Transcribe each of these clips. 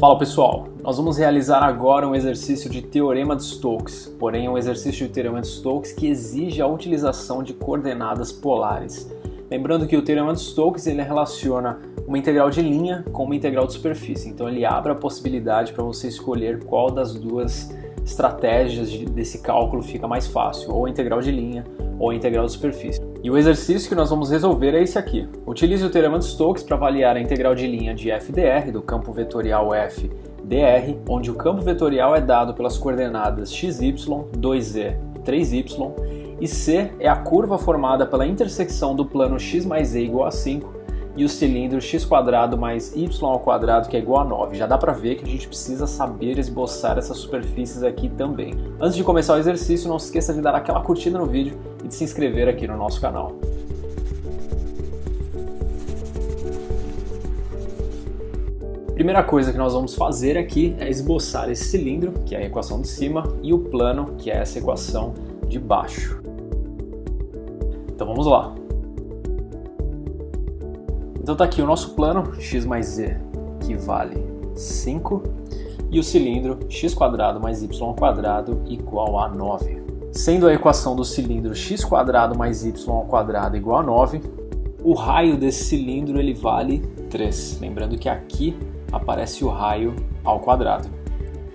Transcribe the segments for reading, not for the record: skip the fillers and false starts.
Fala pessoal, nós vamos realizar agora um exercício de Teorema de Stokes, porém é um exercício de Teorema de Stokes que exige a utilização de coordenadas polares. Lembrando que o Teorema de Stokes ele relaciona uma integral de linha com uma integral de superfície, então ele abre a possibilidade para você escolher qual das duas estratégias desse cálculo fica mais fácil, ou a integral de linha ou a integral de superfície. E o exercício que nós vamos resolver é esse aqui. Utilize o Teorema de Stokes para avaliar a integral de linha de f dr, do campo vetorial f dr, onde o campo vetorial é dado pelas coordenadas xy, 2z e 3y, e C é a curva formada pela intersecção do plano x mais e igual a 5 e o cilindro x² mais y² que é igual a 9. Já dá para ver que a gente precisa saber esboçar essas superfícies aqui também. Antes de começar o exercício, não se esqueça de dar aquela curtida no vídeo e de se inscrever aqui no nosso canal. Primeira coisa que nós vamos fazer aqui é esboçar esse cilindro, que é a equação de cima, e o plano, que é essa equação de baixo. Então vamos lá. Então tá aqui o nosso plano, x mais z, que vale 5, e o cilindro x² mais y² igual a 9. Sendo a equação do cilindro x² mais y² igual a 9, o raio desse cilindro ele vale 3. Lembrando que aqui aparece o raio ao quadrado.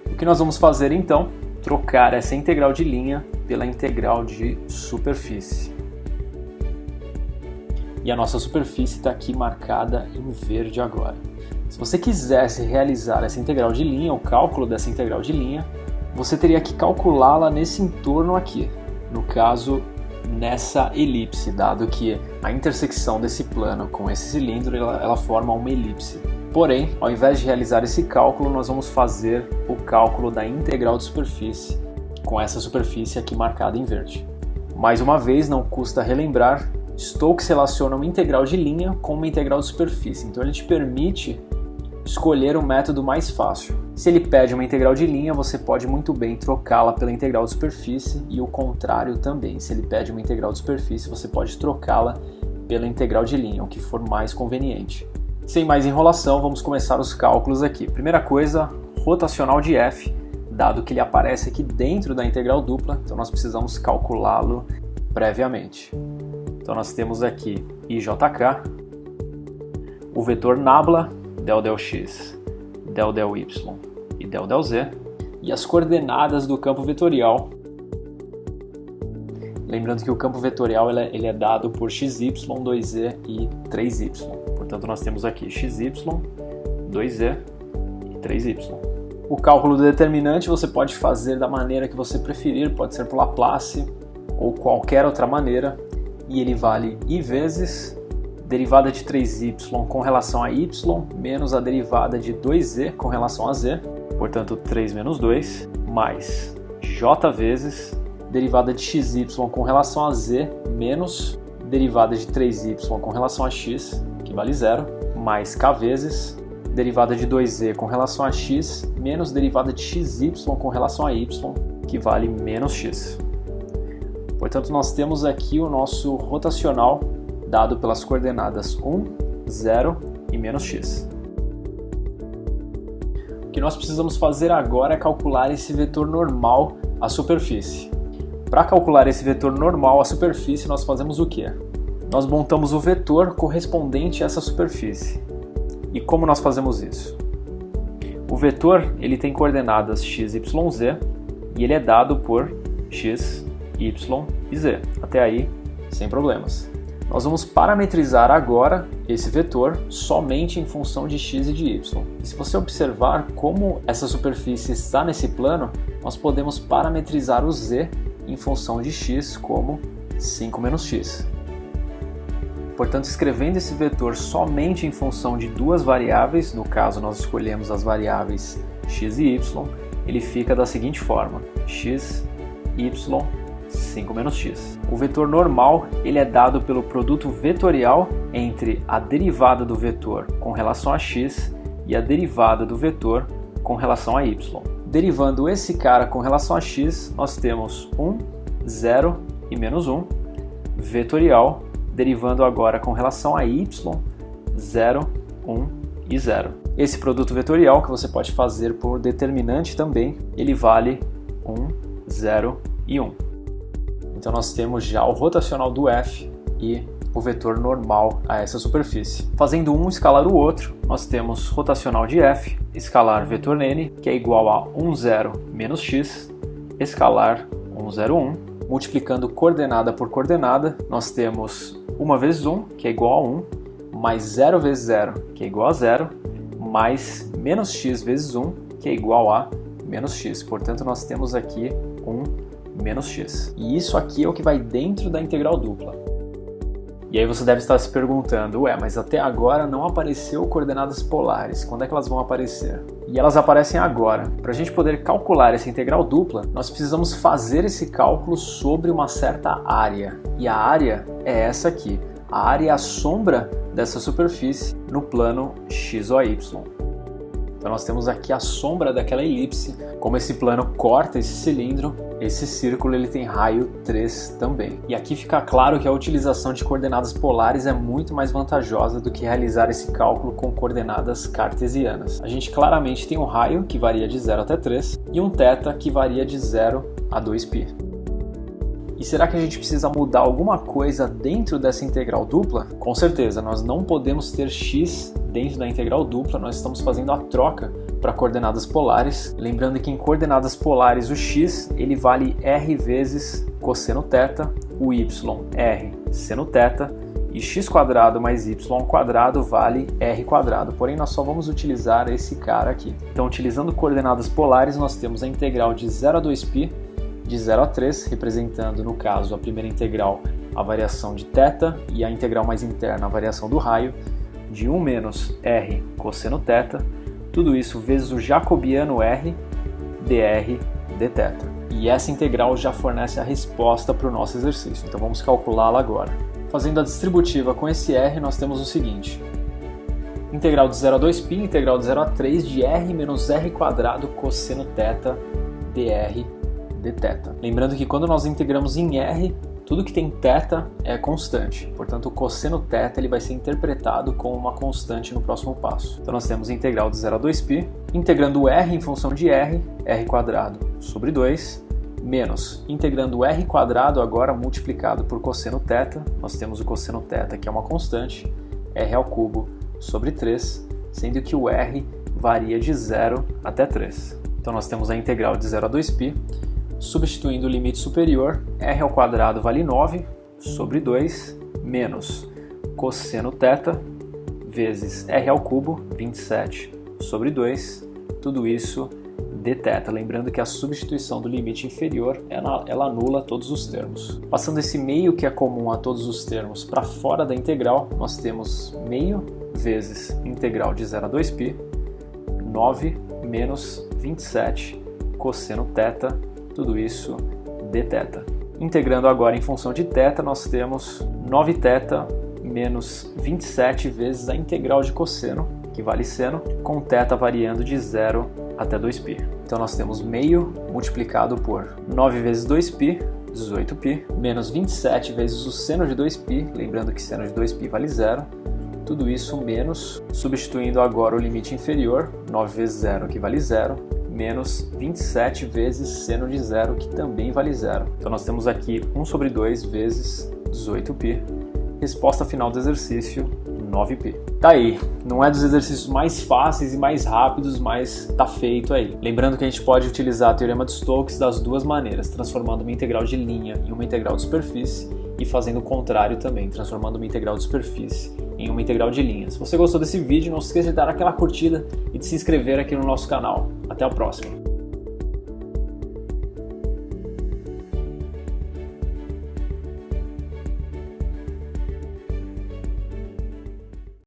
O que nós vamos fazer então? Trocar essa integral de linha pela integral de superfície. E a nossa superfície está aqui marcada em verde agora. Se você quisesse realizar essa integral de linha, o cálculo dessa integral de linha, você teria que calculá-la nesse entorno aqui. No caso, nessa elipse, dado que a intersecção desse plano com esse cilindro, ela forma uma elipse. Porém, ao invés de realizar esse cálculo, nós vamos fazer o cálculo da integral de superfície, com essa superfície aqui marcada em verde. Mais uma vez, não custa relembrar, Stokes relaciona uma integral de linha com uma integral de superfície, então ele te permite escolher o método mais fácil. Se ele pede uma integral de linha, você pode muito bem trocá-la pela integral de superfície e o contrário também. Se ele pede uma integral de superfície, você pode trocá-la pela integral de linha, o que for mais conveniente. Sem mais enrolação, vamos começar os cálculos aqui. Primeira coisa, rotacional de f, dado que ele aparece aqui dentro da integral dupla, então nós precisamos calculá-lo previamente. Então nós temos aqui IJK, o vetor nabla, del x, del y e del z, e as coordenadas do campo vetorial. Lembrando que o campo vetorial ele é dado por xy, 2z e 3y. Portanto nós temos aqui xy, 2z e 3y. O cálculo do determinante você pode fazer da maneira que você preferir, pode ser por Laplace ou qualquer outra maneira. E ele vale i vezes derivada de 3y com relação a y menos a derivada de 2z com relação a z, portanto 3 menos 2, mais j vezes derivada de xy com relação a z menos derivada de 3y com relação a x, que vale 0, mais k vezes derivada de 2z com relação a x menos derivada de xy com relação a y, que vale menos x. Portanto, nós temos aqui o nosso rotacional dado pelas coordenadas 1, 0 e menos x. O que nós precisamos fazer agora é calcular esse vetor normal à superfície. Para calcular esse vetor normal à superfície, nós fazemos o quê? Nós montamos o vetor correspondente a essa superfície. E como nós fazemos isso? O vetor ele tem coordenadas x, y, z e ele é dado por x, y e z. Até aí, sem problemas. Nós vamos parametrizar agora esse vetor somente em função de x e de y. E se você observar como essa superfície está nesse plano, nós podemos parametrizar o z em função de x como 5 menos x. Portanto, escrevendo esse vetor somente em função de duas variáveis, no caso nós escolhemos as variáveis x e y, ele fica da seguinte forma: x, y, 5 menos x. O vetor normal ele é dado pelo produto vetorial entre a derivada do vetor com relação a x e a derivada do vetor com relação a y. Derivando esse cara com relação a x, nós temos 1, 0 e menos 1, vetorial, derivando agora com relação a y, 0, 1 e 0. Esse produto vetorial, que você pode fazer por determinante também, ele vale 1, 0 e 1. Então nós temos já o rotacional do f e o vetor normal a essa superfície. Fazendo um escalar o outro, nós temos rotacional de f, escalar vetor n, que é igual a 1, 0 menos x, escalar 1, 0, 1. Multiplicando coordenada por coordenada, nós temos 1 vezes 1, que é igual a 1, mais 0 vezes 0, que é igual a 0, mais menos x vezes 1, que é igual a menos x. Portanto, nós temos aqui 1 menos x. E isso aqui é o que vai dentro da integral dupla. E aí você deve estar se perguntando, mas até agora não apareceu coordenadas polares, quando é que elas vão aparecer? E elas aparecem agora. Para a gente poder calcular essa integral dupla, nós precisamos fazer esse cálculo sobre uma certa área. E a área é essa aqui. A área é a sombra dessa superfície no plano XOY. Então nós temos aqui a sombra daquela elipse. Como esse plano corta esse cilindro, esse círculo ele tem raio 3 também. E aqui fica claro que a utilização de coordenadas polares é muito mais vantajosa do que realizar esse cálculo com coordenadas cartesianas. A gente claramente tem um raio que varia de 0 até 3 e um θ que varia de 0 a 2π. E será que a gente precisa mudar alguma coisa dentro dessa integral dupla? Com certeza, nós não podemos ter x dentro da integral dupla, nós estamos fazendo a troca para coordenadas polares. Lembrando que em coordenadas polares o x ele vale r vezes cosseno θ, o y r seno θ e x² mais y² vale r². Porém, nós só vamos utilizar esse cara aqui. Então, utilizando coordenadas polares, nós temos a integral de 0 a 2π, de 0 a 3, representando, no caso, a primeira integral, a variação de θ, e a integral mais interna, a variação do raio, de 1 menos r cosseno θ, tudo isso vezes o jacobiano r, dr dθ. E essa integral já fornece a resposta para o nosso exercício, então vamos calculá-la agora. Fazendo a distributiva com esse r, nós temos o seguinte: integral de 0 a 2π, integral de 0 a 3 de r menos r² cosseno θ dr dθ. Lembrando que quando nós integramos em r, tudo que tem θ é constante. Portanto, o cosseno θ ele vai ser interpretado como uma constante no próximo passo. Então nós temos a integral de 0 a 2π, integrando o r em função de r² sobre 2, menos integrando o r² agora multiplicado por cosseno θ, nós temos o cosseno θ que é uma constante, r³ sobre 3, sendo que o r varia de 0 até 3. Então nós temos a integral de 0 a 2π, substituindo o limite superior, r² vale 9 sobre 2, menos cosseno θ vezes r³, 27 sobre 2, tudo isso dθ. Lembrando que a substituição do limite inferior, ela anula todos os termos. Passando esse meio que é comum a todos os termos para fora da integral, nós temos meio vezes integral de 0 a 2π, 9 menos 27 cosseno θ, tudo isso dθ. Integrando agora em função de θ, nós temos 9θ menos 27 vezes a integral de cosseno, que vale seno, com θ variando de 0 até 2π. Então nós temos meio multiplicado por 9 vezes 2π, 18π, menos 27 vezes o seno de 2π, lembrando que seno de 2π vale 0, tudo isso menos, substituindo agora o limite inferior, 9 vezes 0, que vale 0, menos 27 vezes seno de 0, que também vale 0. Então nós temos aqui 1 sobre 2 vezes 18π. Resposta final do exercício, 9π. Tá aí, não é dos exercícios mais fáceis e mais rápidos, mas tá feito aí. Lembrando que a gente pode utilizar o teorema de Stokes das duas maneiras, transformando uma integral de linha em uma integral de superfície e fazendo o contrário também, transformando uma integral de superfície em uma integral de linha. Se você gostou desse vídeo, não se esqueça de dar aquela curtida e de se inscrever aqui no nosso canal. Até a próxima!